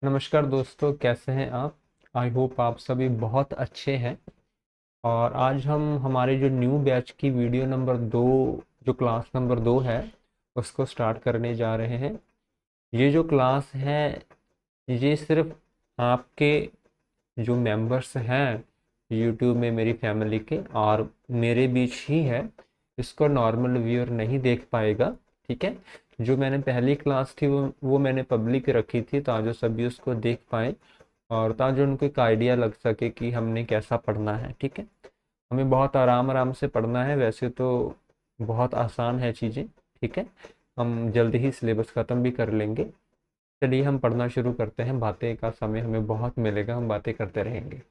नमस्कार दोस्तों, कैसे हैं आप। आई होप आप सभी बहुत अच्छे हैं। और आज हम हमारे जो न्यू बैच की वीडियो नंबर 2, जो क्लास नंबर 2 है, उसको स्टार्ट करने जा रहे हैं। ये जो क्लास है, ये सिर्फ आपके जो मेंबर्स हैं यूट्यूब में मेरी फैमिली के और मेरे बीच ही है। इसको नॉर्मल व्यूअर नहीं देख पाएगा। ठीक है। जो मैंने पहली क्लास थी वो मैंने पब्लिक रखी थी ताकि सभी उसको देख पाए और ताकि उनको एक आइडिया लग सके कि हमने कैसा पढ़ना है। ठीक है। हमें बहुत आराम आराम से पढ़ना है, वैसे तो बहुत आसान है चीज़ें। ठीक है। हम जल्दी ही सिलेबस ख़त्म भी कर लेंगे। चलिए हम पढ़ना शुरू करते हैं। बातें का समय हमें बहुत मिलेगा, हम बातें करते रहेंगे।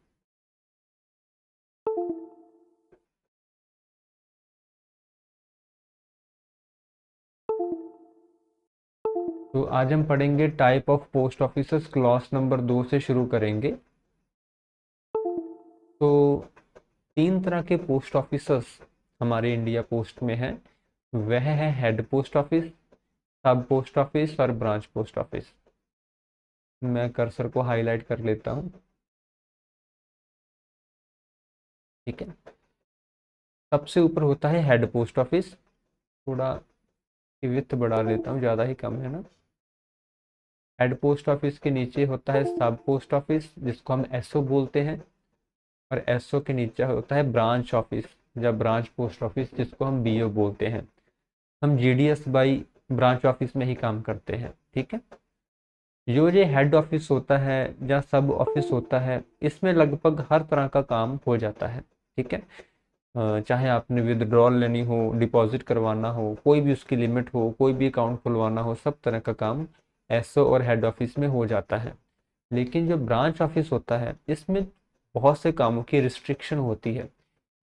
तो आज हम पढ़ेंगे type of post officers, class number 2 से शुरू करेंगे। तो 3 तरह के पोस्ट ऑफिसर्स हमारे इंडिया पोस्ट में हैं। वह है हेड पोस्ट ऑफिस, सब पोस्ट ऑफिस और ब्रांच पोस्ट ऑफिस। मैं कर्सर को हाईलाइट कर लेता हूँ। ठीक है। सबसे ऊपर होता है हेड पोस्ट ऑफिस। थोड़ा विड्थ बढ़ा लेता हूँ, ज़्यादा ही कम है ना। हेड पोस्ट ऑफिस के नीचे होता है सब पोस्ट ऑफिस, जिसको हम एसओ बोलते हैं। और एसओ के नीचे होता है ब्रांच ऑफिस या ब्रांच पोस्ट ऑफिस, जिसको हम बीओ बोलते हैं। हम जीडीएस बाई ब्रांच ऑफिस में ही काम करते हैं। ठीक है। जो ये हेड ऑफिस होता है या सब ऑफिस होता है, इसमें लगभग हर तरह का काम हो जाता है। ठीक है। चाहे आपने विदड्रॉल लेनी हो, डिपॉजिट करवाना हो, कोई भी उसकी लिमिट हो, कोई भी अकाउंट खुलवाना हो, सब तरह का काम एसओ और हेड ऑफिस में हो जाता है। लेकिन जो ब्रांच ऑफिस होता है, इसमें बहुत से कामों की रिस्ट्रिक्शन होती है।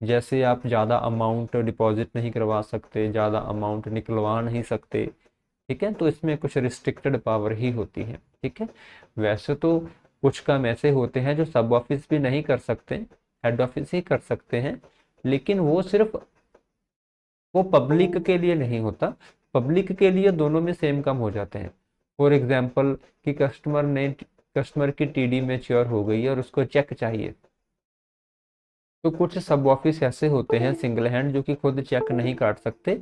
जैसे आप ज़्यादा अमाउंट डिपॉजिट नहीं करवा सकते, ज़्यादा अमाउंट निकलवा नहीं सकते। ठीक है। तो इसमें कुछ रिस्ट्रिक्टेड पावर ही होती है। ठीक है। वैसे तो कुछ काम ऐसे होते हैं जो सब ऑफिस भी नहीं कर सकते, हेड ऑफिस ही कर सकते हैं। लेकिन वो सिर्फ वो पब्लिक के लिए नहीं होता। पब्लिक के लिए दोनों में सेम काम हो जाते हैं। फॉर एग्जाम्पल कि कस्टमर की टीडी मैच्योर हो गई है और उसको चेक चाहिए, तो कुछ सब ऑफिस ऐसे होते हैं सिंगल हैंड जो कि खुद चेक नहीं काट सकते।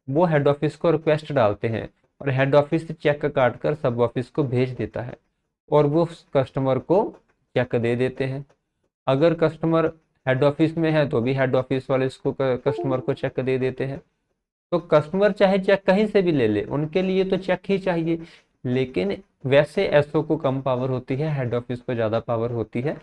वो हेड ऑफिस को रिक्वेस्ट डालते हैं और हेड ऑफिस चेक काट कर सब ऑफिस को भेज देता है और वो कस्टमर को चेक दे देते हैं। अगर कस्टमर हेड ऑफिस में है तो भी हेड ऑफिस वाले इसको कस्टमर को चेक दे देते हैं। तो कस्टमर चाहे चेक कहीं से भी ले ले, उनके लिए तो चेक ही चाहिए। लेकिन वैसे एसओ को कम पावर होती है, हेड ऑफिस को ज़्यादा पावर होती है।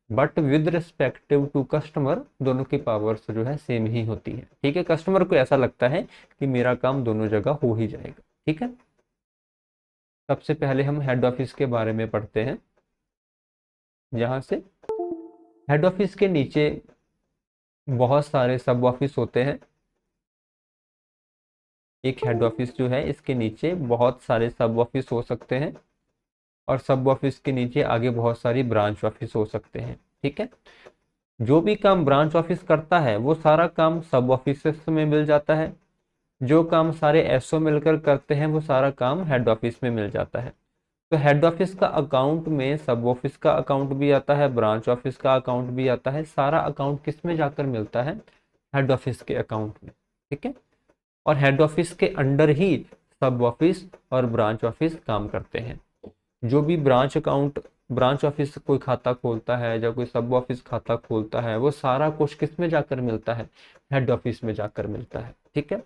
But with respective to customer दोनों की पावर्स जो है सेम ही होती है। ठीक है। कस्टमर को ऐसा लगता है कि मेरा काम दोनों जगह हो ही जाएगा। ठीक है। सबसे पहले हम हेड ऑफिस के बारे में पढ़ते हैं। यहाँ से हेड ऑफिस के नीचे बहुत सारे सब ऑफिस होते हैं। एक हेड ऑफिस जो है, इसके नीचे बहुत सारे सब ऑफिस हो सकते हैं और सब ऑफिस के नीचे आगे बहुत सारी ब्रांच ऑफिस हो सकते हैं। ठीक है। जो भी काम ब्रांच ऑफिस करता है वो सारा काम सब ऑफिस में मिल जाता है। जो काम सारे एसओ मिलकर करते हैं वो सारा काम हेड ऑफिस में मिल जाता है। तो हेड ऑफिस का अकाउंट में सब ऑफिस का अकाउंट भी आता है, ब्रांच ऑफिस का अकाउंट भी आता है। सारा अकाउंट किस में जाकर मिलता है? हेड ऑफिस के अकाउंट में। ठीक है। और हेड ऑफिस के अंडर ही सब ऑफिस और ब्रांच ऑफिस काम करते हैं। जो भी ब्रांच ऑफिस कोई खाता खोलता है या कोई सब ऑफिस खाता खोलता है, वो सारा कुछ किस में जाकर मिलता है? हेड ऑफिस में जाकर मिलता है। ठीक है।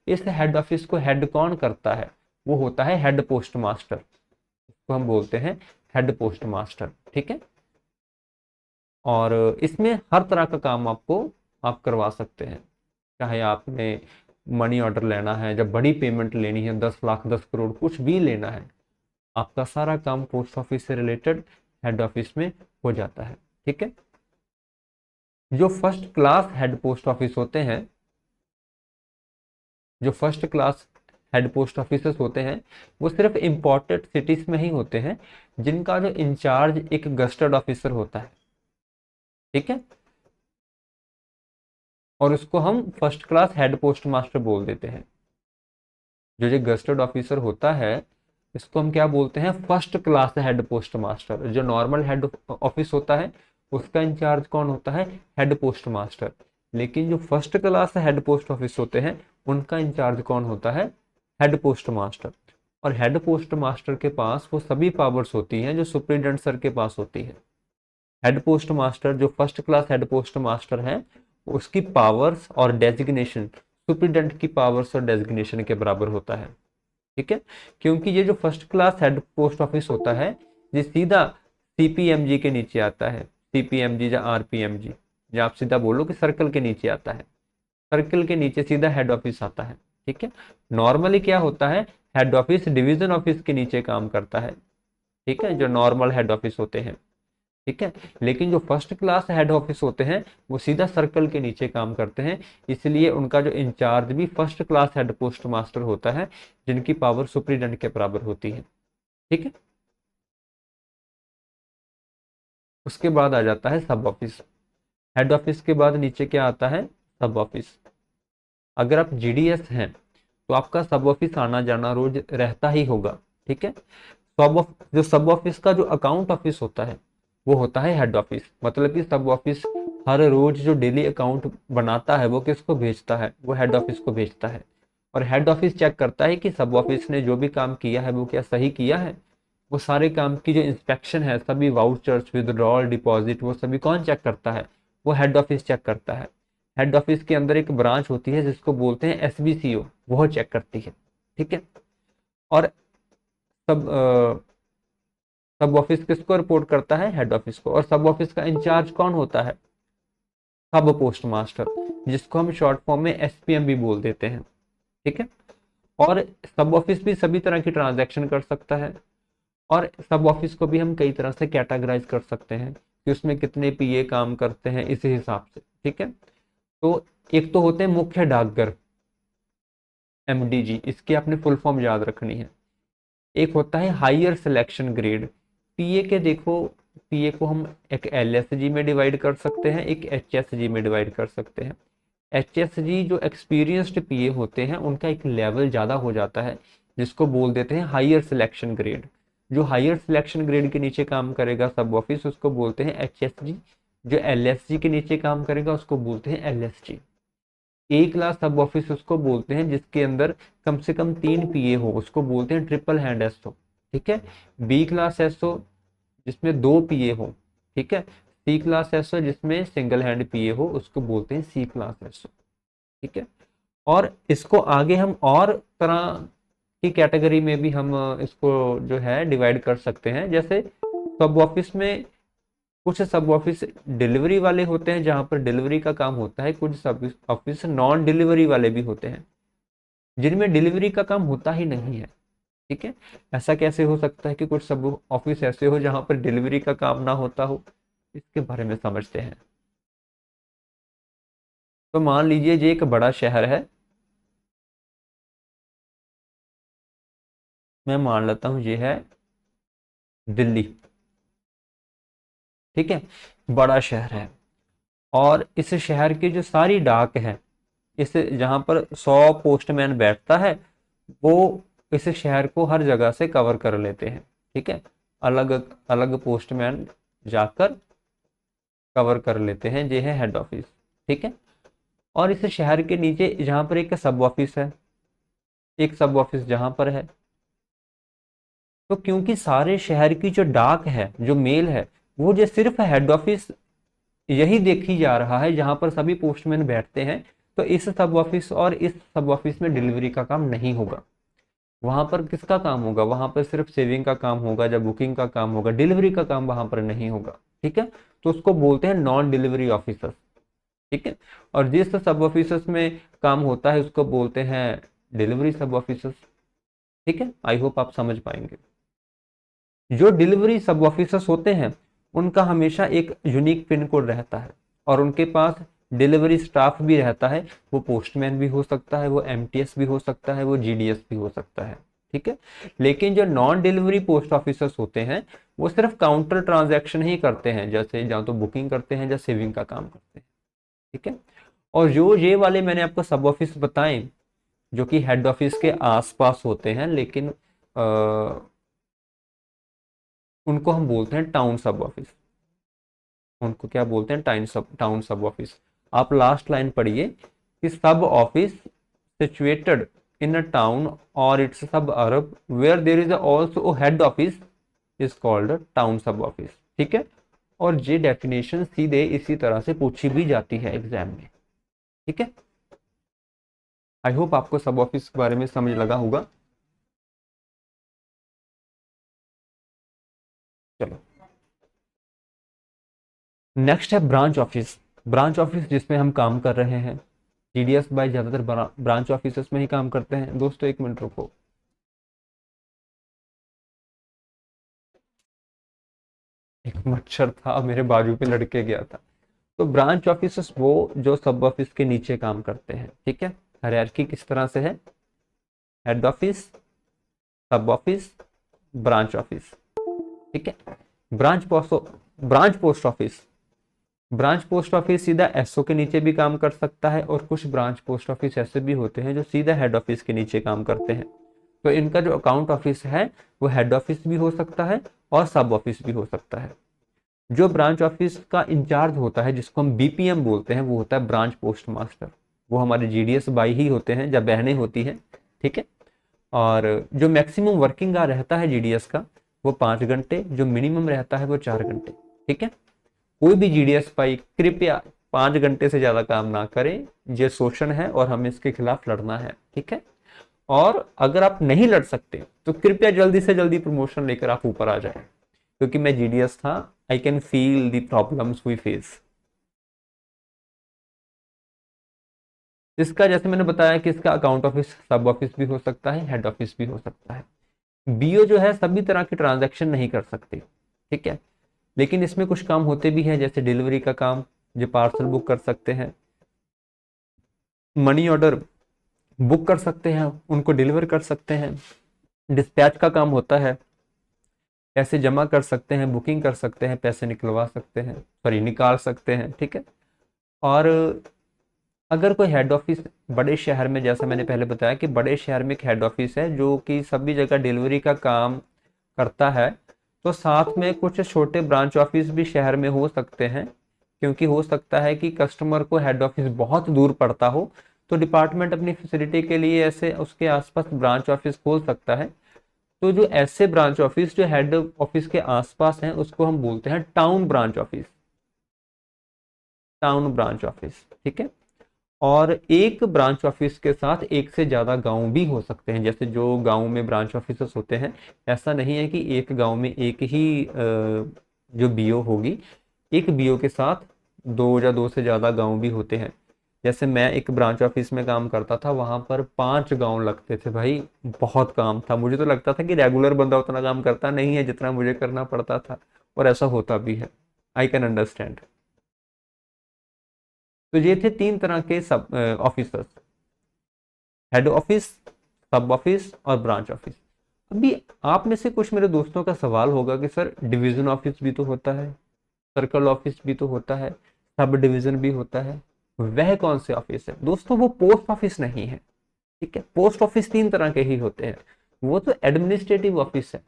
इस हेड ऑफिस को हेड कौन करता है? वो होता है हेड पोस्ट मास्टर, तो हम बोलते हैं हेड पोस्ट मास्टर। ठीक है। और इसमें हर तरह का काम आप करवा सकते हैं। चाहे आपने मनी ऑर्डर लेना है, जब बड़ी पेमेंट लेनी है, 10 लाख 10 करोड़ कुछ भी लेना है, आपका सारा काम पोस्ट ऑफिस से रिलेटेड हेड ऑफिस में हो जाता है। ठीक है। जो first class head post office होते हैं, जो first class head post office होते हैं, वो सिर्फ इंपॉर्टेंट सिटीज में ही होते हैं, जिनका जो इंचार्ज एक गस्टेड ऑफिसर होता है। ठीक है। और उसको हम first class head post master बोल देते हैं। जो गस्टेड ऑफिसर होता है, इसको हम क्या बोलते हैं, first class head post master. जो नॉर्मल हेड ऑफिस होता है उसका इंचार्ज कौन होता है, हेड पोस्ट मास्टर। लेकिन जो first class head post office होते हैं उनका इंचार्ज कौन होता है, हेड पोस्ट मास्टर। और हेड पोस्ट मास्टर के पास वो सभी पावर्स होती हैं जो सुप्रिटेंडेंट सर के पास होती है। हेड पोस्ट मास्टर जो first class head post master है उसकी पावर्स और डेजिग्नेशन सुप्रिटेंडेंट की पावर्स और डेजिग्नेशन के बराबर होता है। ठीक है, क्योंकि ये जो first class head post office होता है ये सीधा सीपीएमजी के नीचे आता है। सीपीएमजी या आरपीएमजी, या आप सीधा बोलो कि सर्कल के नीचे आता है। सर्कल के नीचे सीधा हेड ऑफिस आता है। ठीक है, नॉर्मली क्या होता है, हेड ऑफिस डिवीजन ऑफिस के नीचे काम करता है। ठीक है, जो नॉर्मल हेड ऑफिस होते हैं। ठीक है, लेकिन जो फर्स्ट क्लास हेड ऑफिस होते हैं वो सीधा सर्कल के नीचे काम करते हैं, इसलिए उनका जो इंचार्ज भी first class head post master होता है, जिनकी पावर सुप्रीडेंट के बराबर होती है। ठीक है, उसके बाद आ जाता है सब ऑफिस। हेड ऑफिस के बाद नीचे क्या आता है, सब ऑफिस। अगर आप जीडीएस हैं तो आपका सब ऑफिस आना जाना रोज रहता ही होगा। ठीक है, जो सब ऑफिस का जो अकाउंट ऑफिस होता है वो होता है हेड ऑफिस। मतलब कि सब ऑफिस हर रोज जो डेली अकाउंट बनाता है वो किसको भेजता है, वो हेड ऑफिस को भेजता है। और हेड ऑफिस चेक करता है कि सब ऑफिस ने जो भी काम किया है वो क्या सही किया है। वो सारे काम की जो इंस्पेक्शन है, सभी वाउचर्स, विदड्रॉल, डिपॉजिट, वो सभी कौन चेक करता है, वो हेड ऑफिस चेक करता है। हेड ऑफिस के अंदर एक ब्रांच होती है जिसको बोलते हैं एसबीसीओ, वो चेक करती है। ठीक है, और सब सब ऑफिस किसको रिपोर्ट करता है, हेड ऑफिस को। और सब ऑफिस का इंचार्ज कौन होता है, सब पोस्ट मास्टर, जिसको हम शॉर्ट फॉर्म में एसपीएम भी बोल देते हैं। ठीक है, और सब ऑफिस भी सभी तरह की ट्रांजैक्शन कर सकता है। और सब ऑफिस को भी हम कई तरह से कैटेगराइज कर सकते हैं कि उसमें कितने पीए काम करते हैं, इस हिसाब से। ठीक है, तो एक तो होते हैं मुख्य डाकघर, एमडीजी, इसकी आपने फुल फॉर्म याद रखनी है। एक होता है हायर सिलेक्शन ग्रेड, पीए के देखो, पीए को हम एक एलएसजी में डिवाइड कर सकते हैं, एक एचएसजी में डिवाइड कर सकते हैं। एचएसजी जो एक्सपीरियंस्ड पीए होते हैं उनका एक लेवल ज़्यादा हो जाता है, जिसको बोल देते हैं हायर सिलेक्शन ग्रेड। जो हायर सिलेक्शन ग्रेड के नीचे काम करेगा सब ऑफिस उसको बोलते हैं एचएसजी। जो एलएसजी के नीचे काम करेगा उसको बोलते हैं एलएसजी। ए क्लास सब ऑफिस उसको बोलते हैं जिसके अंदर कम से कम 3 पीए हो, उसको बोलते हैं ट्रिपल हैंड एसओ। ठीक है, बी क्लास एसओ जिसमें 2 पीए हो। ठीक है, सी क्लास एसओ जिसमें सिंगल हैंड पीए हो उसको बोलते हैं सी क्लास एसओ। ठीक है, और इसको आगे हम और तरह की कैटेगरी में भी हम इसको जो है डिवाइड कर सकते हैं। जैसे सब ऑफिस में कुछ सब ऑफिस डिलीवरी वाले होते हैं जहां पर डिलीवरी का काम होता है, कुछ सब ऑफिस नॉन डिलीवरी वाले भी होते हैं जिनमें डिलीवरी का काम होता ही नहीं है। ठीक है, ऐसा कैसे हो सकता है कि कुछ सब ऑफिस ऐसे हो जहां पर डिलीवरी का काम ना होता हो, इसके बारे में समझते हैं। तो मान लीजिए ये एक बड़ा शहर है, मैं मान लेता हूं ये है दिल्ली। ठीक है, बड़ा शहर है और इस शहर की जो सारी डाक है, इस जहां पर 100 पोस्टमैन बैठता है, वो इस शहर को हर जगह से कवर कर लेते हैं। ठीक है, अलग अलग पोस्टमैन जाकर कवर कर लेते हैं, ये है हेड ऑफिस। ठीक है, और इस शहर के नीचे जहां पर एक सब ऑफिस है, एक सब ऑफिस जहां पर है, तो क्योंकि सारे शहर की जो डाक है, जो मेल है, वो जो सिर्फ हेड ऑफिस यही देखी जा रहा है जहां पर सभी पोस्टमैन बैठते हैं, तो इस सब ऑफिस और इस सब ऑफिस में डिलीवरी का काम नहीं होगा। वहां पर किसका काम होगा, वहां पर सिर्फ सेविंग का काम होगा, जब बुकिंग का काम होगा, डिलीवरी का काम वहां पर नहीं होगा। ठीक है, तो उसको बोलते हैं नॉन डिलीवरी ऑफिसर्स। ठीक है, और जिस सब ऑफिसर्स में काम होता है उसको बोलते हैं डिलीवरी सब ऑफिसर्स। ठीक है, आई होप आप समझ पाएंगे। जो डिलीवरी सब ऑफिसर्स होते हैं उनका हमेशा एक यूनिक पिन कोड रहता है और उनके पास डिलीवरी स्टाफ भी रहता है। वो पोस्टमैन भी हो सकता है, वो एमटीएस भी हो सकता है, वो जीडीएस भी हो सकता है। ठीक है, लेकिन जो नॉन डिलीवरी पोस्ट ऑफिसर्स होते हैं वो सिर्फ काउंटर ट्रांजैक्शन ही करते हैं, जैसे या तो बुकिंग करते हैं या सेविंग का काम करते हैं। ठीक है, और जो ये वाले मैंने आपको सब ऑफिस बताएं जो कि हेड ऑफिस के आसपास होते हैं, लेकिन उनको हम बोलते हैं टाउन सब ऑफिस। उनको क्या बोलते हैं, टाउन सब ऑफिस। आप लास्ट लाइन पढ़िए कि sub office situated in a town और it's suburb where there is also head office is called town sub office. ठीक है, और ये डेफिनेशन सीधे इसी तरह से पूछी भी जाती है एग्जाम में। ठीक है, आई होप आपको सब ऑफिस के बारे में समझ लगा होगा। चलो, नेक्स्ट है ब्रांच ऑफिस। ब्रांच ऑफिस जिसमें हम काम कर रहे हैं, टीडीएस बाय ज्यादातर ब्रांच ऑफिस में ही काम करते हैं। दोस्तों एक मिनट रुको, एक मच्छर था मेरे बाजू पे लड़के गया था। तो ब्रांच ऑफिस वो जो सब ऑफिस के नीचे काम करते हैं। ठीक है, हायरार्की किस तरह से है, हेड ऑफिस, सब ऑफिस, ब्रांच ऑफिस। ठीक है, branch post branch post office branch post office सीधा एसओ के नीचे भी काम कर सकता है, और कुछ ब्रांच पोस्ट ऑफिस ऐसे भी होते हैं जो सीधा हेड ऑफिस के नीचे काम करते हैं। तो इनका जो अकाउंट ऑफिस है वो हेड ऑफिस भी हो सकता है और सब ऑफिस भी हो सकता है। जो ब्रांच ऑफिस का इंचार्ज होता है, जिसको हम बीपीएम बोलते हैं, वो होता है ब्रांच पोस्ट मास्टर। वो हमारे जीडीएस बाई ही होते हैं जब बहनें होती हैं। ठीक है, और जो मैक्सिमम वर्किंग आवर रहता है जीडीएस का वो 5 घंटे, जो मिनिमम रहता है वो 4 घंटे। ठीक है, कोई भी जीडीएस भाई कृपया 5 घंटे से ज्यादा काम ना करें, ये शोषण है और हमें इसके खिलाफ लड़ना है। ठीक है, और अगर आप नहीं लड़ सकते तो कृपया जल्दी से जल्दी प्रमोशन लेकर आप ऊपर आ जाए, क्योंकि मैं जीडीएस था, I can feel the problems we face. इसका जैसे मैंने बताया कि इसका अकाउंट ऑफिस सब ऑफिस भी हो सकता है, हेड ऑफिस भी हो सकता है। बीओ जो है सभी तरह की ट्रांजैक्शन नहीं कर सकते। ठीक है, लेकिन इसमें कुछ काम होते भी हैं, जैसे डिलीवरी का काम, जो पार्सल बुक कर सकते हैं, मनी ऑर्डर बुक कर सकते हैं, उनको डिलीवर कर सकते हैं, डिस्पैच का काम होता है, पैसे जमा कर सकते हैं, बुकिंग कर सकते हैं, पैसे निकलवा सकते हैं, सॉरी निकाल सकते हैं। ठीक है, और अगर कोई हेड ऑफिस बड़े शहर में, जैसा मैंने पहले बताया कि बड़े शहर में एक हेड ऑफिस है जो कि सभी जगह डिलीवरी का काम करता है, तो साथ में कुछ छोटे ब्रांच ऑफिस भी शहर में हो सकते हैं, क्योंकि हो सकता है कि कस्टमर को हेड ऑफिस बहुत दूर पड़ता हो, तो डिपार्टमेंट अपनी फैसिलिटी के लिए ऐसे उसके आसपास ब्रांच ऑफिस खोल सकता है। तो जो ऐसे ब्रांच ऑफिस जो हेड ऑफिस के आसपास हैं उसको हम बोलते हैं town branch office, town branch office. ठीक है, और एक ब्रांच ऑफिस के साथ एक से ज़्यादा गांव भी हो सकते हैं, जैसे जो गांव में ब्रांच ऑफिस होते हैं, ऐसा नहीं है कि एक गांव में एक ही जो बीओ होगी। एक बीओ के साथ दो या दो से ज़्यादा गांव भी होते हैं। जैसे मैं एक ब्रांच ऑफिस में काम करता था, वहां पर 5 गांव लगते थे भाई। बहुत काम था, मुझे तो लगता था कि रेगुलर बंदा उतना काम करता नहीं है जितना मुझे करना पड़ता था, और ऐसा होता भी है। I can understand. तो ये थे 3 तरह के सब ऑफिसर्स, हेड ऑफिस, सब ऑफिस और ब्रांच ऑफिस। अभी आप में से कुछ मेरे दोस्तों का सवाल होगा कि सर डिवीजन ऑफिस भी तो होता है, सर्कल ऑफिस भी तो होता है, सब डिवीजन भी होता है, वह कौन से ऑफिस है? दोस्तों वो पोस्ट ऑफिस नहीं है। ठीक है, पोस्ट ऑफिस 3 तरह के ही होते हैं। वो तो एडमिनिस्ट्रेटिव ऑफिस है,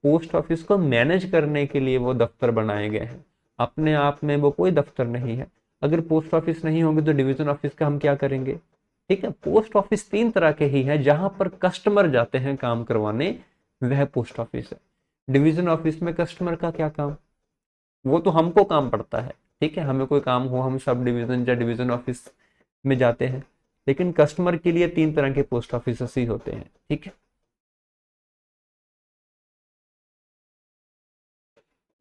पोस्ट ऑफिस को मैनेज करने के लिए वो दफ्तर बनाए गए हैं, अपने आप में वो कोई दफ्तर नहीं है। अगर पोस्ट ऑफिस नहीं होंगे तो डिवीजन ऑफिस का हम क्या करेंगे? ठीक है, पोस्ट ऑफिस 3 तरह के ही है, जहां पर कस्टमर जाते हैं काम करवाने, वह पोस्ट ऑफिस है। डिवीजन ऑफिस में कस्टमर का क्या काम, वो तो हमको काम पड़ता है। ठीक है, हमें कोई काम हो हम सब डिवीजन या डिवीजन ऑफिस में जाते हैं, लेकिन कस्टमर के लिए 3 तरह के पोस्ट ऑफिस ही होते हैं। ठीक है,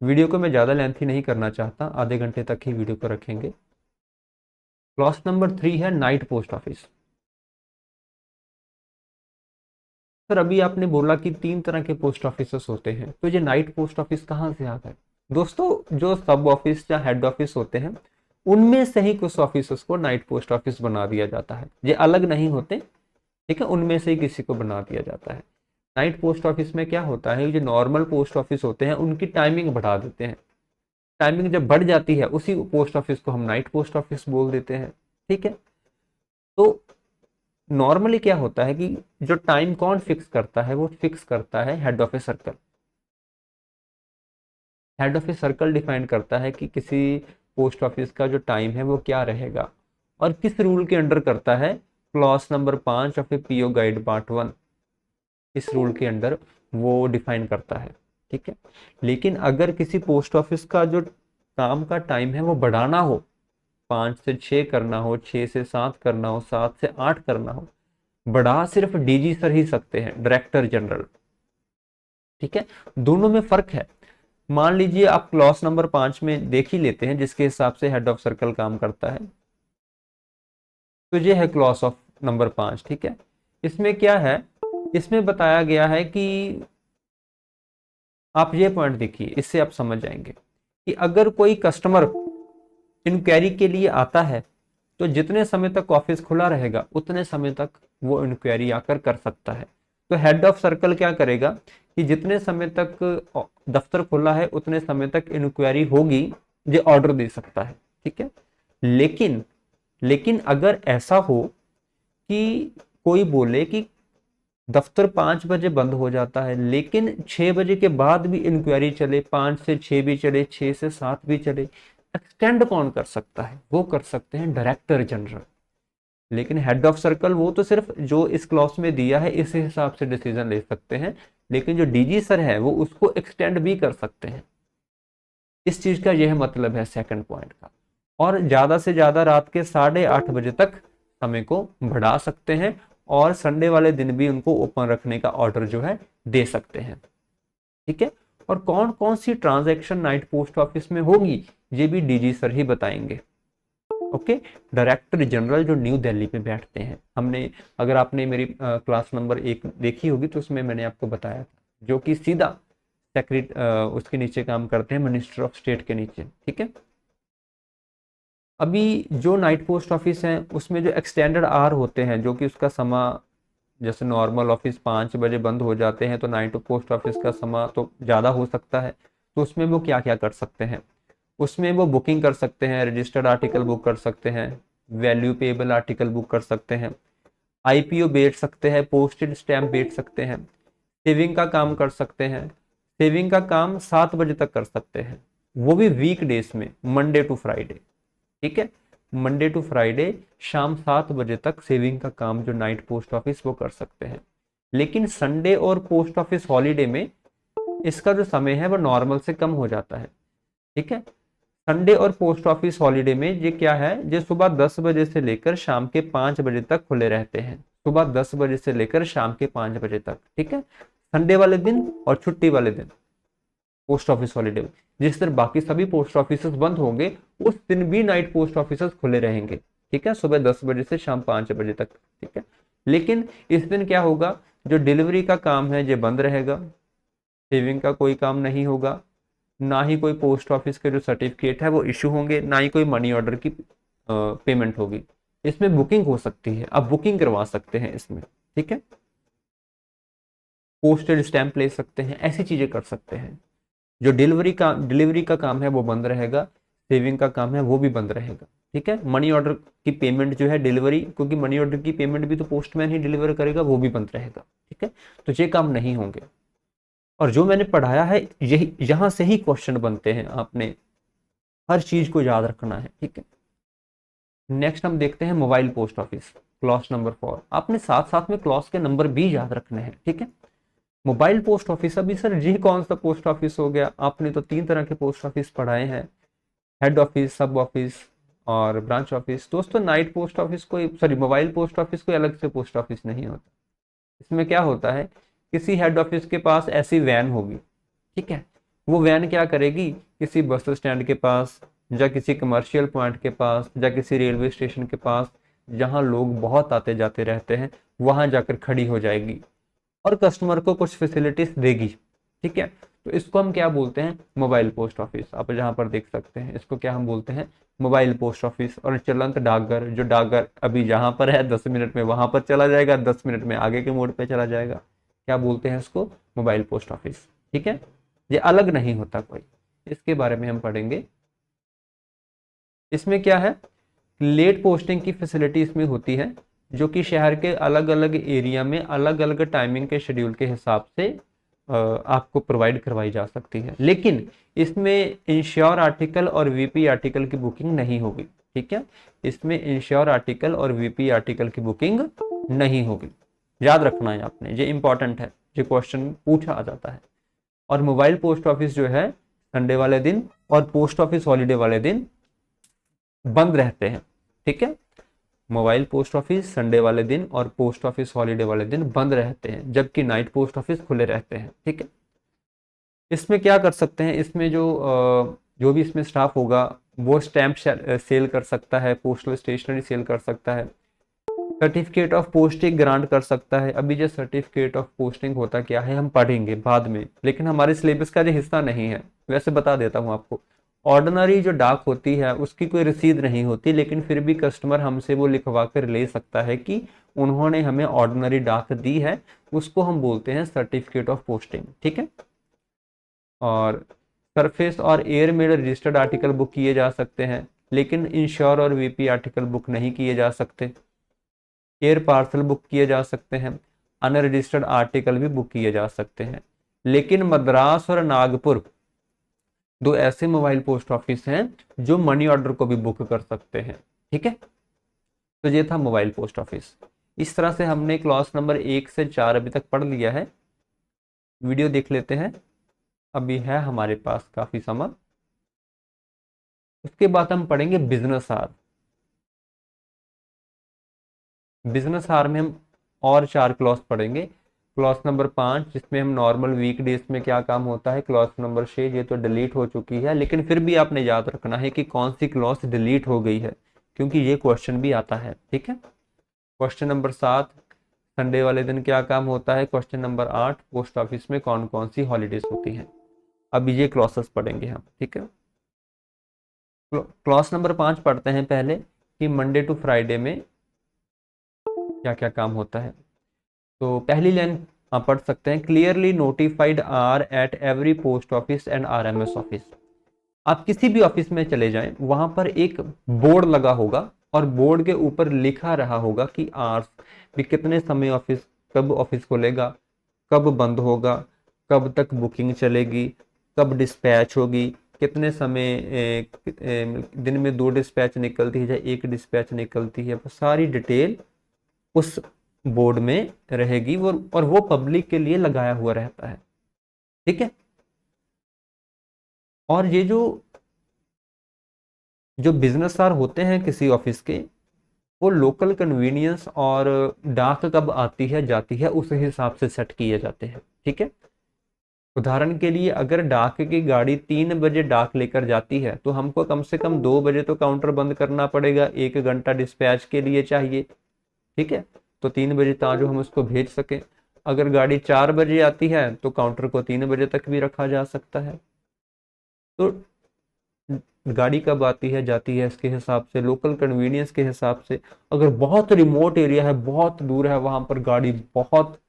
वीडियो को मैं ज़्यादा लेंथी नहीं करना चाहता, आधे घंटे तक ही वीडियो को रखेंगे। क्लास नंबर 3 है नाइट पोस्ट ऑफिस। सर अभी आपने बोला कि 3 तरह के पोस्ट ऑफिस होते हैं, तो ये नाइट पोस्ट ऑफिस कहाँ से आ गए? दोस्तों जो सब ऑफिस या हेड ऑफिस होते हैं, उनमें से ही कुछ ऑफिस को नाइट पोस्ट ऑफिस बना दिया जाता है, ये अलग नहीं होते। ठीक है, उनमें से ही किसी को बना दिया जाता है। नाइट पोस्ट ऑफिस में क्या होता है, जो नॉर्मल पोस्ट ऑफिस होते हैं उनकी टाइमिंग बढ़ा देते हैं। टाइमिंग जब बढ़ जाती है उसी पोस्ट ऑफिस को हम नाइट पोस्ट ऑफिस बोल देते हैं। ठीक है, तो नॉर्मली क्या होता है कि जो टाइम कौन फिक्स करता है, वो फिक्स करता है head of a circle. Head of a circle define करता है कि किसी पोस्ट ऑफिस का जो टाइम है वो क्या रहेगा, और किस रूल के अंडर करता है, clause number 5 of A PO guide part 1, इस रूल के अंडर वो डिफाइन करता है। ठीक है, लेकिन अगर किसी पोस्ट ऑफिस का जो काम का टाइम है वो बढ़ाना हो, 5 से 6 करना हो, 6 से 7 करना हो, 7 से 8 करना हो, बढ़ा सिर्फ डीजी सर ही सकते हैं, डायरेक्टर जनरल। ठीक है, दोनों में फर्क है। मान लीजिए आप क्लॉज नंबर 5 में देख ही लेते हैं जिसके हिसाब से हेड ऑफ सर्कल काम करता है। तो ये है क्लॉज ऑफ नंबर 5। ठीक है, इसमें क्या है, इसमें बताया गया है कि आप ये पॉइंट देखिए, इससे आप समझ जाएंगे कि अगर कोई कस्टमर इंक्वायरी के लिए आता है तो जितने समय तक ऑफिस खुला रहेगा उतने समय तक वो इंक्वायरी आकर कर सकता है। तो हेड ऑफ सर्कल क्या करेगा कि जितने समय तक दफ्तर खुला है उतने समय तक इंक्वायरी होगी, ये ऑर्डर दे सकता है। ठीक है, लेकिन लेकिन अगर ऐसा हो कि कोई बोले कि दफ्तर 5 बजे बंद हो जाता है लेकिन 6 बजे के बाद भी इंक्वायरी चले, 5 से 6 भी चले, 6 से 7 भी चले, एक्सटेंड कौन कर सकता है, वो कर सकते हैं डायरेक्टर जनरल। लेकिन हेड ऑफ सर्कल वो तो सिर्फ जो इस क्लॉज में दिया है इस हिसाब से डिसीजन ले सकते हैं, लेकिन जो डीजी सर है वो उसको एक्सटेंड भी कर सकते हैं। इस चीज का यह मतलब है सेकंड पॉइंट का। और ज्यादा से ज्यादा रात के 8:30 बजे तक समय को बढ़ा सकते हैं, और संडे वाले दिन भी उनको ओपन रखने का ऑर्डर जो है दे सकते हैं। ठीक है, और कौन कौन सी ट्रांजैक्शन नाइट पोस्ट ऑफिस में होगी ये भी डीजी सर ही बताएंगे। ओके, डायरेक्टर जनरल जो न्यू दिल्ली पे बैठते हैं, हमने, अगर आपने मेरी क्लास नंबर 1 देखी होगी तो उसमें मैंने आपको बताया था, जो कि सीधा सेक्रेट उसके नीचे काम करते हैं, मिनिस्टर ऑफ स्टेट के नीचे। ठीक है, अभी जो नाइट पोस्ट ऑफिस है उसमें जो एक्सटेंडेड आवर होते हैं, जो कि उसका समय, जैसे नॉर्मल ऑफिस 5 बजे बंद हो जाते हैं तो नाइट पोस्ट ऑफिस का समय तो ज़्यादा हो सकता है। तो उसमें वो क्या क्या कर सकते हैं, उसमें वो बुकिंग कर सकते हैं, रजिस्टर्ड आर्टिकल बुक कर सकते हैं, वैल्यू पेबल आर्टिकल बुक कर सकते हैं, आईपीओ बेच सकते हैं, पोस्टेड स्टैम्प बेच सकते हैं, सेविंग का काम कर सकते हैं। सेविंग का काम 7 बजे तक कर सकते हैं, वो भी वीक डेज में, मंडे टू फ्राइडे। ठीक है, मंडे टू फ्राइडे शाम 7 बजे तक सेविंग का काम जो नाइट पोस्ट ऑफिस वो कर सकते हैं। लेकिन संडे और पोस्ट ऑफिस हॉलीडे में इसका जो समय है वो नॉर्मल से कम हो जाता है। ठीक है, संडे और पोस्ट ऑफिस हॉलीडे में ये क्या है, ये सुबह 10 बजे से लेकर शाम के 5 बजे तक खुले रहते हैं, सुबह 10 बजे से लेकर शाम के 5 बजे तक। ठीक है, संडे वाले दिन और छुट्टी वाले दिन पोस्ट ऑफिस हॉलीडे में, जिस दिन बाकी सभी पोस्ट ऑफिस बंद होंगे उस दिन भी नाइट पोस्ट ऑफिस खुले रहेंगे। ठीक है, सुबह 10 बजे से शाम 5 बजे तक। ठीक है, लेकिन इस दिन क्या होगा, जो डिलीवरी का काम है ये बंद रहेगा, सेविंग का कोई काम नहीं होगा, ना ही कोई पोस्ट ऑफिस के जो सर्टिफिकेट है वो इशू होंगे, ना ही कोई मनी ऑर्डर की पेमेंट होगी। इसमें बुकिंग हो सकती है, आप बुकिंग करवा सकते हैं इसमें। ठीक है, पोस्टेड स्टैंप ले सकते हैं, ऐसी चीजें कर सकते हैं। जो डिलीवरी का काम है वो बंद रहेगा, सेविंग का काम है वो भी बंद रहेगा। ठीक है, मनी ऑर्डर की पेमेंट जो है डिलीवरी, क्योंकि मनी ऑर्डर की पेमेंट भी तो पोस्टमैन ही डिलीवर करेगा, वो भी बंद रहेगा। ठीक है, तो ये काम नहीं होंगे। और जो मैंने पढ़ाया है यही, यहाँ से ही क्वेश्चन बनते हैं, आपने हर चीज को याद रखना है। ठीक है, नेक्स्ट हम देखते हैं mobile post office, clause number 4। आपने साथ साथ में क्लॉज के नंबर भी याद रखने हैं। ठीक है, मोबाइल पोस्ट ऑफिस, अभी सर ये कौन सा पोस्ट ऑफिस हो गया, आपने तो 3 तरह के पोस्ट ऑफिस पढ़ाए हैं, हेड ऑफिस, सब ऑफिस और ब्रांच ऑफिस। दोस्तों नाइट पोस्ट ऑफिस कोई, सॉरी, मोबाइल पोस्ट ऑफिस कोई अलग से पोस्ट ऑफिस नहीं होता। इसमें क्या होता है, किसी हेड ऑफिस के पास ऐसी वैन होगी। ठीक है, वो वैन क्या करेगी, किसी बस स्टैंड के पास या किसी कमर्शियल पॉइंट के पास या किसी रेलवे स्टेशन के पास, जहां लोग बहुत आते जाते रहते हैं, वहां जाकर खड़ी हो जाएगी और कस्टमर को कुछ फैसिलिटीज देगी। ठीक है, तो इसको हम क्या बोलते हैं, मोबाइल पोस्ट ऑफिस। आप जहां पर देख सकते हैं इसको क्या हम बोलते हैं, मोबाइल पोस्ट ऑफिस। और चलंत डाकघर, जो डाकघर अभी जहां पर है 10 मिनट में वहां पर चला जाएगा, 10 मिनट में आगे के मोड पे चला जाएगा, क्या बोलते हैं इसको, मोबाइल पोस्ट ऑफिस। ठीक है, ये अलग नहीं होता कोई, इसके बारे में हम पढ़ेंगे। इसमें क्या है, लेट पोस्टिंग की फैसिलिटी इसमें होती है, जो कि शहर के अलग अलग एरिया में अलग अलग टाइमिंग के शेड्यूल के हिसाब से आपको प्रोवाइड करवाई जा सकती है। लेकिन इसमें इंश्योर आर्टिकल और वीपी आर्टिकल की बुकिंग नहीं होगी। ठीक है, इसमें इंश्योर आर्टिकल और वीपी आर्टिकल की बुकिंग नहीं होगी, याद रखना है आपने, ये इंपॉर्टेंट है, ये क्वेश्चन पूछा आ जाता है। और मोबाइल पोस्ट ऑफिस जो है संडे वाले दिन और पोस्ट ऑफिस हॉलीडे वाले दिन बंद रहते हैं। ठीक है, मोबाइल पोस्ट ऑफिस संडे वाले दिन और पोस्ट ऑफिस हॉलीडे वाले दिन बंद रहते हैं, जबकि नाइट पोस्ट ऑफिस खुले रहते हैं। ठीक है, इसमें क्या कर सकते हैं, इसमें जो भी इसमें स्टाफ होगा वो स्टैंप सेल कर सकता है, पोस्टल स्टेशनरी सेल कर सकता है, सर्टिफिकेट ऑफ पोस्टिंग ग्रांट कर सकता है। अभी जो सर्टिफिकेट ऑफ पोस्टिंग होता क्या है हम पढ़ेंगे बाद में, लेकिन हमारे सिलेबस का जो हिस्सा नहीं है, वैसे बता देता हूँ आपको। ऑर्डिनरी जो डाक होती है उसकी कोई रसीद नहीं होती, लेकिन फिर भी कस्टमर हमसे वो लिखवा कर ले सकता है कि उन्होंने हमें ऑर्डिनरी डाक दी है, उसको हम बोलते हैं सर्टिफिकेट ऑफ पोस्टिंग। ठीक है, और सरफेस और air made registered article book किए जा सकते हैं, लेकिन इंश्योर और वीपी आर्टिकल बुक नहीं किए जा सकते। एयर पार्सल बुक किए जा सकते हैं, अनरजिस्टर्ड आर्टिकल भी बुक किए जा सकते हैं। लेकिन मद्रास और नागपुर दो ऐसे मोबाइल पोस्ट ऑफिस हैं जो मनी ऑर्डर को भी बुक कर सकते हैं। ठीक है, तो ये था मोबाइल पोस्ट ऑफिस। इस तरह से हमने क्लास नंबर 1 से 4 अभी तक पढ़ लिया है। वीडियो देख लेते हैं, अभी है हमारे पास काफी समय। उसके बाद हम पढ़ेंगे बिजनेस आवर। बिजनेस आवर में हम और 4 क्लॉज पढ़ेंगे। क्लॉज नंबर 5 जिसमें हम नॉर्मल वीक डेज में क्या काम होता है, क्लॉज नंबर 6 ये तो डिलीट हो चुकी है, लेकिन फिर भी आपने याद रखना है कि कौन सी क्लॉज डिलीट हो गई है, क्योंकि ये क्वेश्चन भी आता है। ठीक है, क्वेश्चन नंबर 7 संडे वाले दिन क्या काम होता है, क्वेश्चन नंबर 8 पोस्ट ऑफिस में कौन कौन सी हॉलीडेज होती हैं। अभी ये क्लॉसेस पढ़ेंगे हम। ठीक है, क्लॉज नंबर 5 पढ़ते हैं पहले कि मंडे टू फ्राइडे में क्या क्या काम होता है। तो पहली लाइन आप पढ़ सकते हैं, clearly notified are at every post office and RMS office. आप किसी भी ऑफिस में चले जाएं, वहां पर एक बोर्ड लगा होगा और बोर्ड के ऊपर लिखा रहा होगा कि आर्स भी कितने समय ऑफिस, कब ऑफिस खुलेगा, कब बंद होगा, कब तक बुकिंग चलेगी, कब डिस्पैच होगी, कितने समय दिन में 2 डिस्पैच निकलती है या 1 डिस्पैच निकलती है, सारी डिटेल उस बोर्ड में रहेगी वो, और वो पब्लिक के लिए लगाया हुआ रहता है। ठीक है, और ये जो जो बिजनेस आवर होते हैं किसी ऑफिस के, वो लोकल कन्वीनियंस और डाक कब आती है जाती है उस हिसाब से सेट किए जाते हैं। ठीक है, उदाहरण के लिए अगर डाक की गाड़ी 3 बजे डाक लेकर जाती है तो हमको कम से कम 2 बजे तो काउंटर बंद करना पड़ेगा, 1 घंटा डिस्पैच के लिए चाहिए। ठीक है, तो 3 बजे ताजो हम उसको भेज सकें। अगर गाड़ी 4 बजे आती है तो काउंटर को 3 बजे तक भी रखा जा सकता है। तो गाड़ी कब आती है जाती है इसके हिसाब से, लोकल कन्वीनियंस के हिसाब से। अगर बहुत रिमोट एरिया है, बहुत दूर है, वहां पर गाड़ी बहुत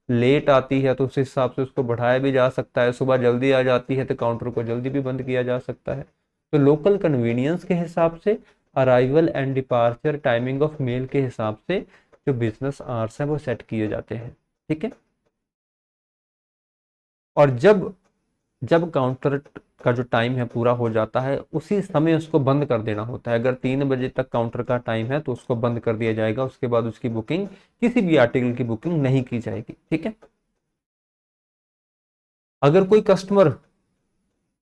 लेट आती है तो उस हिसाब से उसको बढ़ाया भी जा सकता है। सुबह जल्दी आ जाती है तो काउंटर को जल्दी भी बंद किया जा सकता है। तो लोकल कन्वीनियंस के हिसाब से, arrival and departure timing of male के हिसाब से जो बिजनेस आवर्स हैं वो सेट किए जाते हैं। ठीक है, और जब जब काउंटर का जो टाइम है पूरा हो जाता है उसी समय उसको बंद कर देना होता है। अगर 3 बजे तक काउंटर का टाइम है तो उसको बंद कर दिया जाएगा, उसके बाद उसकी बुकिंग, किसी भी आर्टिकल की बुकिंग नहीं की जाएगी। ठीक है, अगर कोई कस्टमर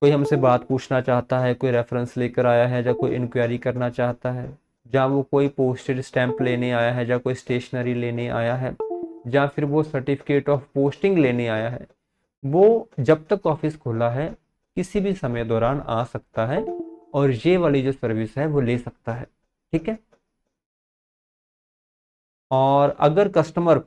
कोई हमसे बात पूछना चाहता है, कोई रेफरेंस लेकर आया है या कोई इंक्वायरी करना चाहता है, या वो कोई पोस्टेड स्टैंप लेने आया है या कोई स्टेशनरी लेने आया है, या फिर वो सर्टिफिकेट ऑफ पोस्टिंग लेने आया है, वो जब तक ऑफिस खुला है किसी भी समय दौरान आ सकता है और ये वाली जो सर्विस है वो ले सकता है। ठीक है, और अगर कस्टमर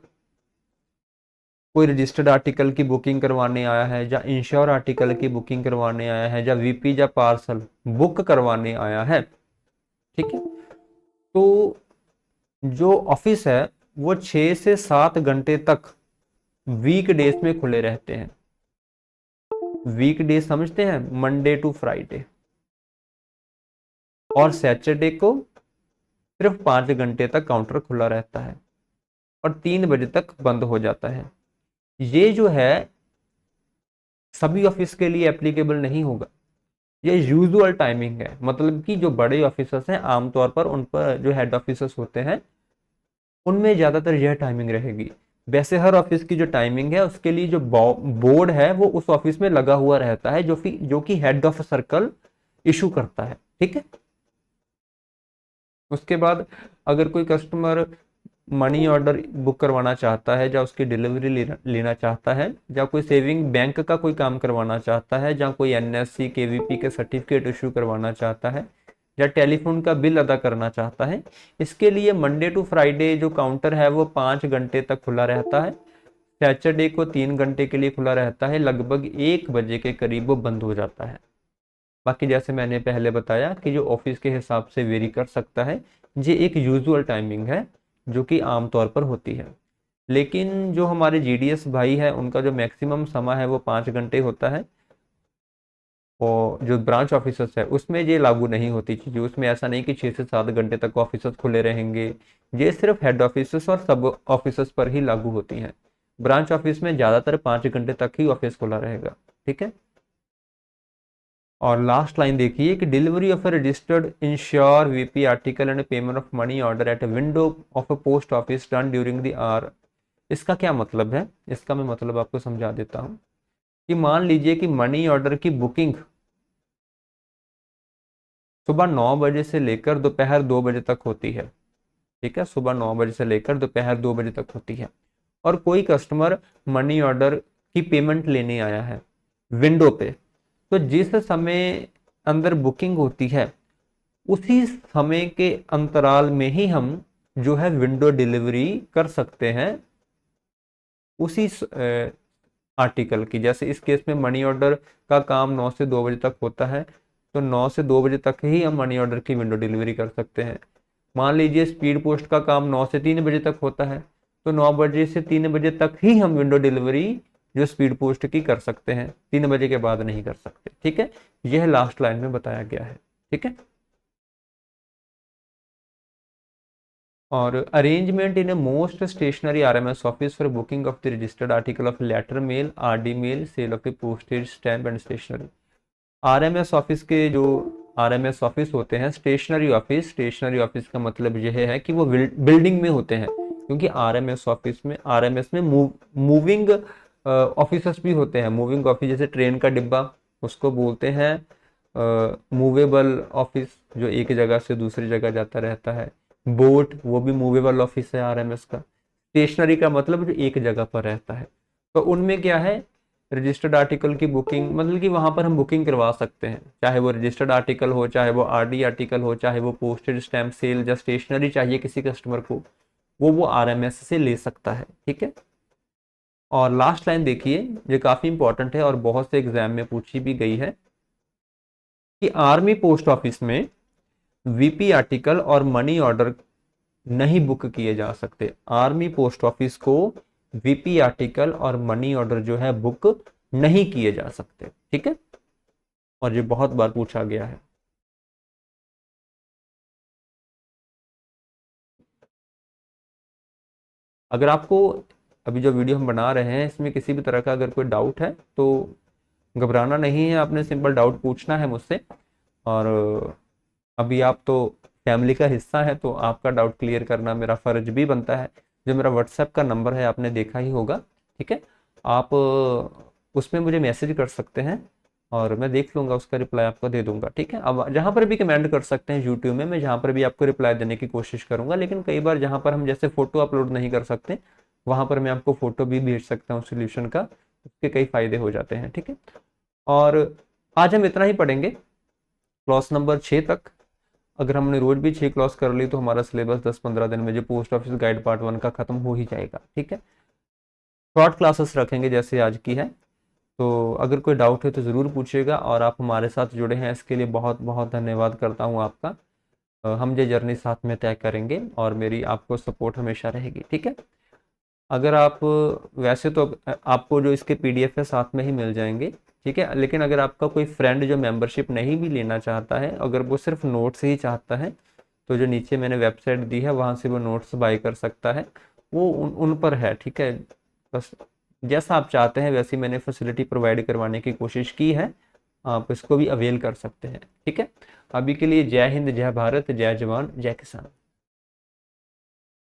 कोई रजिस्टर्ड आर्टिकल की बुकिंग करवाने आया है या इंश्योर आर्टिकल की बुकिंग करवाने आया है या वीपी या पार्सल बुक करवाने आया है, ठीक है, तो जो ऑफिस है वो 6 से 7 घंटे तक वीक डेज में खुले रहते हैं। वीक डे समझते हैं, मंडे टू फ्राइडे, और सैटरडे को सिर्फ 5 घंटे तक काउंटर खुला रहता है और 3 बजे तक बंद हो जाता है। ये जो है सभी ऑफिस के लिए एप्लीकेबल नहीं होगा, ये यूजुअल टाइमिंग है। मतलब कि जो बड़े ऑफिसर्स हैं आमतौर पर उन पर जो हेड ऑफिसर्स होते हैं उनमें ज्यादातर यह टाइमिंग रहेगी। वैसे हर ऑफिस की जो टाइमिंग है उसके लिए जो बोर्ड है वो उस ऑफिस में लगा हुआ रहता है, जो कि हेड ऑफ सर्कल इशू करता है। ठीक है। उसके बाद अगर कोई कस्टमर मनी ऑर्डर बुक करवाना चाहता है, या उसकी डिलीवरी लेना चाहता है, या कोई सेविंग बैंक का कोई काम करवाना चाहता है, या कोई एनएससी केवीपी के सर्टिफिकेट इशू करवाना चाहता है, या टेलीफोन का बिल अदा करना चाहता है, इसके लिए मंडे टू फ्राइडे जो काउंटर है वो 5 घंटे तक खुला रहता है। सैटरडे को 3 घंटे के लिए खुला रहता है, लगभग 1 बजे के करीब वो बंद हो जाता है। बाकी जैसे मैंने पहले बताया कि जो ऑफिस के हिसाब से वेरी कर सकता है, ये एक यूजुअल टाइमिंग है जो कि आमतौर पर होती है। लेकिन जो हमारे जीडीएस भाई है उनका जो मैक्सिमम समय है वो 5 घंटे होता है, और जो ब्रांच ऑफिसर्स है उसमें ये लागू नहीं होती चीज़ें। उसमें ऐसा नहीं कि 6 से 7 घंटे तक ऑफिसर्स खुले रहेंगे, ये सिर्फ हेड ऑफिसर्स और सब ऑफिसर्स पर ही लागू होती हैं। ब्रांच ऑफिस में ज़्यादातर 5 घंटे तक ही ऑफिस खुला रहेगा। ठीक है। और लास्ट लाइन देखिए कि delivery of a registered insure VP article and payment of money order at a window of a post office done during the hour. इसका क्या मतलब है, इसका मैं मतलब आपको समझा देता हूँ। कि मान लीजिए कि मनी ऑर्डर की बुकिंग सुबह 9 बजे से लेकर दोपहर 2 बजे तक होती है। ठीक है, सुबह 9 बजे से लेकर दोपहर 2 बजे तक होती है, और कोई कस्टमर मनी ऑर्डर की पेमेंट लेने आया है विंडो पे, तो जिस समय अंदर बुकिंग होती है उसी समय के अंतराल में ही हम जो है विंडो डिलीवरी कर सकते हैं उसी आर्टिकल की। जैसे इस केस में मनी ऑर्डर का काम 9 से 2 बजे तक होता है, तो 9 से 2 बजे तक ही हम मनी ऑर्डर की विंडो डिलीवरी कर सकते हैं। मान लीजिए स्पीड पोस्ट का काम 9 से 3 बजे तक होता है, तो 9 बजे से 3 बजे तक ही हम विंडो डिलीवरी जो स्पीड पोस्ट की कर सकते हैं, 3 बजे के बाद नहीं कर सकते। ठीक है, यह लास्ट लाइन में बताया गया है। ठीक है। और arrangement in a most stationary RMS office for booking of the registered article of letter mail, RD mail, sale of the postage stamp and stationery. RMS office के जो आरएमएस ऑफिस होते हैं, स्टेशनरी ऑफिस का मतलब यह है कि वो बिल्डिंग में होते हैं, क्योंकि आरएमएस में मूविंग ऑफिसर्स भी होते हैं। मूविंग ऑफिस जैसे ट्रेन का डिब्बा, उसको बोलते हैं मूवेबल ऑफिस, जो एक जगह से दूसरी जगह जाता रहता है। बोट, वो भी मूवेबल ऑफिस है आरएमएस का। स्टेशनरी का मतलब जो एक जगह पर रहता है। तो उनमें क्या है, रजिस्टर्ड आर्टिकल की बुकिंग, मतलब कि वहां पर हम बुकिंग करवा सकते हैं, चाहे वो रजिस्टर्ड आर्टिकल हो, चाहे वो आरडी आर्टिकल हो, चाहे वो पोस्टेड स्टैम्प सेल या स्टेशनरी चाहिए किसी कस्टमर को, वो आरएमएस से ले सकता है। ठीक है। और लास्ट लाइन देखिए, ये काफी इंपॉर्टेंट है और बहुत से एग्जाम में पूछी भी गई है कि आर्मी पोस्ट ऑफिस में वीपी आर्टिकल और मनी ऑर्डर नहीं बुक किए जा सकते। आर्मी पोस्ट ऑफिस को वीपी आर्टिकल और मनी ऑर्डर जो है बुक नहीं किए जा सकते। ठीक है, और ये बहुत बार पूछा गया है। अगर आपको अभी जो वीडियो हम बना रहे हैं इसमें किसी भी तरह का अगर कोई डाउट है तो घबराना नहीं है, आपने सिंपल डाउट पूछना है मुझसे। और अभी आप तो फैमिली का हिस्सा है, तो आपका डाउट क्लियर करना मेरा फर्ज भी बनता है। जो मेरा व्हाट्सएप का नंबर है आपने देखा ही होगा। ठीक है, आप उसमें मुझे मैसेज कर सकते हैं और मैं देख लूंगा, उसका रिप्लाई आपको दे दूंगा। ठीक है, अब जहाँ पर भी कमेंट कर सकते हैं यूट्यूब में, मैं जहाँ पर भी आपको रिप्लाई देने की कोशिश करूंगा। लेकिन कई बार जहाँ पर हम जैसे फोटो अपलोड नहीं कर सकते, वहाँ पर मैं आपको फोटो भी भेज सकता हूँ सोल्यूशन का, उसके कई फायदे हो जाते हैं। ठीक है, और आज हम इतना ही पढ़ेंगे क्लास नंबर 6 तक। अगर हमने रोज भी 6 क्लास कर ली तो हमारा सिलेबस 10-15 दिन में जो पोस्ट ऑफिस गाइड पार्ट 1 का खत्म हो ही जाएगा। ठीक है, शॉर्ट क्लासेस रखेंगे जैसे आज की है। तो अगर कोई डाउट है तो ज़रूर पूछिएगा, और आप हमारे साथ जुड़े हैं इसके लिए बहुत बहुत धन्यवाद करता हूँ आपका। हम ये जर्नी साथ में तय करेंगे और मेरी आपको सपोर्ट हमेशा रहेगी। ठीक है, अगर आप वैसे तो आपको जो इसके पीडीएफ है साथ में ही मिल जाएंगे। ठीक है, लेकिन अगर आपका कोई फ्रेंड जो मेंबरशिप नहीं भी लेना चाहता है, अगर वो सिर्फ नोट से ही चाहता है, तो जो नीचे मैंने वेबसाइट दी है वहाँ से वो नोट्स बाय कर सकता है, वो उन पर है, ठीक है। बस जैसा आप चाहते हैं वैसी मैंने फैसिलिटी प्रोवाइड करवाने की कोशिश की है, आप इसको भी अवेल कर सकते हैं, ठीक है। अभी के लिए जय हिंद, जय भारत, जय जवान, जय किसान।